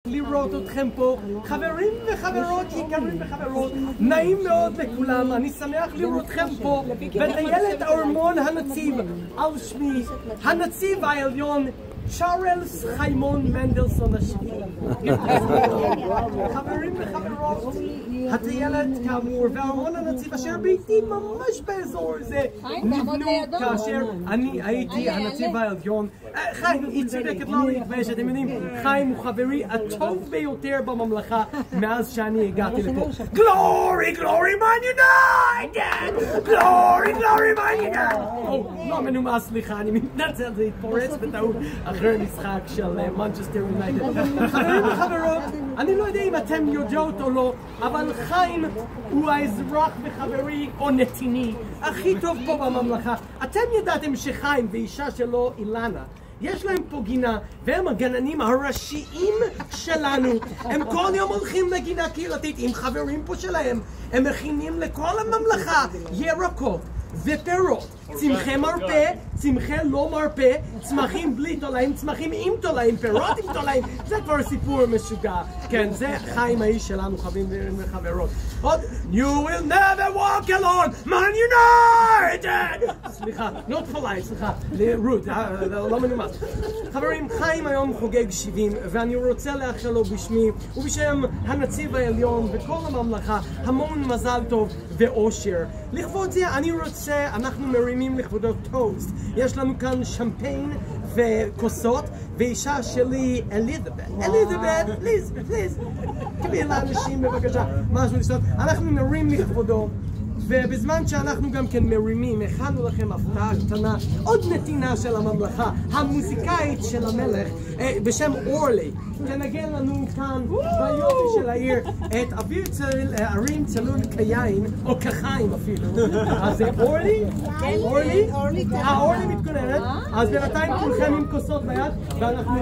לראות אתכם פה, חברים וחברות, יקרים וחברות, נעים מאוד לכולם, אני שמח לראותכם פה בטיילת ארמון הנציב על שמי, הנציב העליון צ'ארלס חיימון מנדלסון השני. חברים וחברות, הטיילת כאמור וארמון הנציב אשר ביתי ממש באזור זה נבנו כאשר אני הייתי הנציב העליון. חיים, היא צודקת לא להתבייש, אתם יודעים, חיים הוא חברי הטוב ביותר בממלכה מאז שאני הגעתי לפה. Glory, glory, man united! Glory, glory, man united! לא מנומס, סליחה, אני מתנצל, זה התפורץ בטעות אחרי משחק של מנצ'סטר יונייטד. חברים וחברות, אני לא יודע אם אתם יודעות או לא, אבל חיים הוא האזרח וחברי או נתיני הכי טוב פה בממלכה. אתם ידעתם שחיים ואישה שלו אילנה יש להם פה גינה, והם הגננים הראשיים שלנו. הם כל יום הולכים לגינה קהילתית עם חברים פה שלהם. הם מכינים לכל הממלכה ירקות ופירות, צמחי מרפא, צמחי לא מרפא, צמחים בלי תולעים, צמחים עם תולעים, פירות עם תולעים. זה כבר סיפור משוגע. כן, זה חיים האיש שלנו, חברים וחברות. עוד, You will never walk alone, man united! סליחה, not polite, סליחה, רות, לא מנומס. חברים, חיים היום חוגג 70, ואני רוצה לאחל לו בשמי ובשם הנציב העליון וכל הממלכה המון מזל טוב ואושר. לכבוד זה אני רוצה, אנחנו מרימים לכבודו טוסט. יש לנו כאן שמפיין וכוסות, ואישה שלי אליזבת, פליז, תביאי לאנשים בבקשה משהו לשתות. אנחנו נרים לכבודו, ובזמן שאנחנו גם כן מרימים, הכנו לכם הפתעה קטנה, עוד נתינה של הממלכה, המוזיקאית של המלך, בשם אורלי, תנגן לנו כאן ביופי של העיר את אוויר ערים צלול כיין, או כחיים אפילו. אז זה אורלי? אורלי מתכוננת, אז בינתיים כולכם עם כוסות ביד, ואנחנו